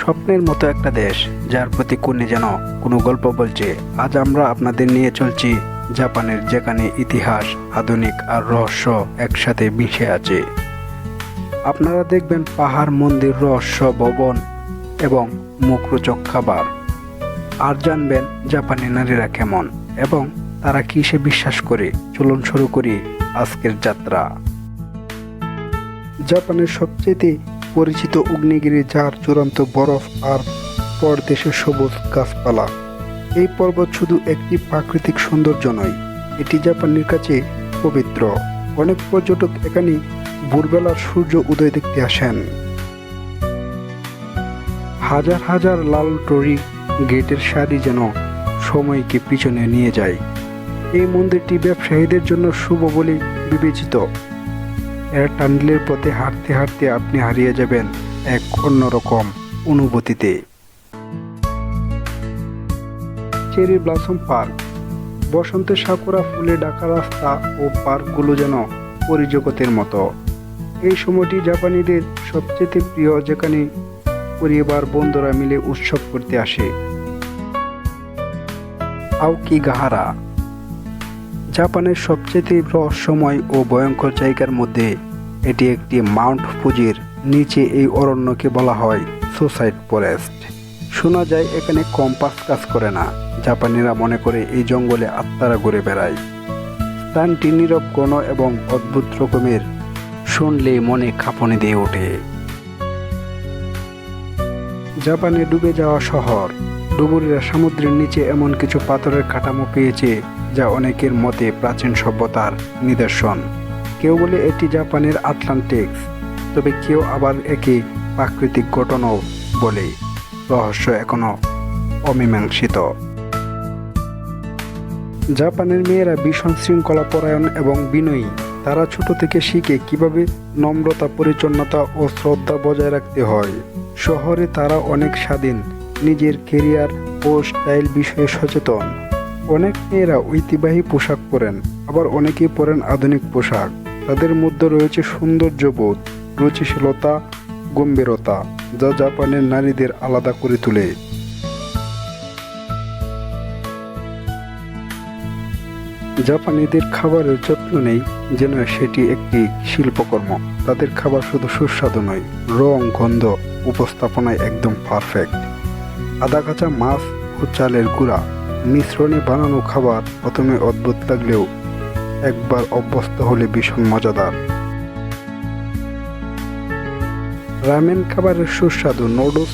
স্বপ্নের মতো একটা দেশ, যার প্রতি কোণে যেন কোনো গল্প বলছে। আজ আমরা আপনাদের নিয়ে চলছি জাপানের, যেখানে ইতিহাস, আধুনিক আর রহস্য একসাথে মিশে আছে। আপনারা দেখবেন পাহাড়, মন্দির, রহস্য ভবন এবং মুখরোচক খাবার। আর জানবেন জাপানি নারীরা কেমন এবং তারা কিসে বিশ্বাস করে। চলুন শুরু করি আজকের যাত্রা। জাপানের সবচেয়ে পরিচিত অগ্নিগিরি, যার চূড়ান্ত বরফ আর পরদেশে সবুজ গাছপালা। এই পর্বত শুধু একটি প্রাকৃতিক সৌন্দর্য নয়, এটি জাপানের কাছে পবিত্র। অনেক পর্যটক এখানে ভোরবেলার সূর্য উদয় দেখতে আসেন। হাজার হাজার লাল টরি গেটের সারি যেন সময়কে পিছনে নিয়ে যায়। এই মন্দিরটি ব্যবসায়ীদের জন্য শুভ বলে বিবেচিত। এর টানেলের পথে হাঁটতে হাঁটতে আপনি হারিয়ে যাবেন এক অন্যরকম অনুভূতিতে। চেরি ব্লসম পার্ক, বসন্তে সাকুরা ফুলে ঢাকা রাস্তা ও পার্কগুলো যেন পরিজগতের মতো। এই সময়টি জাপানিদের সবচেয়ে প্রিয়, যেখানে পরিবার বন্ধুরা মিলে উৎসব করতে আসে। আওকিগাহারা, জাপানের সবচেয়ে রহস্যময় ও ভয়ঙ্কর জায়গার মধ্যে এটি একটি। মাউন্ট ফুজির নিচে এই অরণ্যকে বলা হয় সুসাইড ফরেস্ট। শোনা যায় এখানে কম্পাস কাজ করে না। জাপানিরা মনে করে এই জঙ্গলে আত্মারা ঘুরে বেড়ায়। স্থানটি নীরব, ঘন এবং অদ্ভুত রকমের, শুনলেই মনে কাঁপুনি দিয়ে ওঠে। জাপানে ডুবে যাওয়া শহর, ডুবুরিরা সমুদ্রের নিচে এমন কিছু পাথরের কাঠামো পেয়েছে যা অনেকের মতে প্রাচীন সভ্যতার নিদর্শন। কেউ বলে এটি জাপানের আটলান্টিক্স, তবে কেউ আবার একে প্রাকৃতিক ঘটনাও বলে। রহস্য এখনো অমীমাংসিত। জাপানের মেয়েরা ভীষণ শৃঙ্খলাপরায়ণ এবং বিনয়ী। তারা ছোট থেকে শিখে কিভাবে নম্রতা, পরিচ্ছন্নতা ও শ্রদ্ধা বজায় রাখতে হয়। শহরে তারা অনেক স্বাধীন, নিজের ক্যারিয়ার ও স্টাইল বিষয়ে সচেতন। অনেক মেয়েরা ঐতিহ্যবাহী পোশাক পরেন, আবার অনেকেই পরেন আধুনিক পোশাক। তাদের মধ্যে রয়েছে সৌন্দর্যবোধ, রুচিশীলতা, গম্ভীরতা, যা জাপানের নারীদের আলাদা করে তোলে। জাপানিদের খাবারের যত্ন নেই যেন সেটি একটি শিল্পকর্ম। তাদের খাবার শুধু সুস্বাদু নয়, রং, গন্ধ, উপস্থাপনায় একদম পারফেক্ট। আদা কাঁচা মাছ ও চালের গুঁড়া মিশ্রণে বানানো খাবার প্রথমে অদ্ভুত লাগলেও একবার অভ্যস্ত হলে ভীষণ মজাদার। রামেন খাবারের সুস্বাদু নুডলস,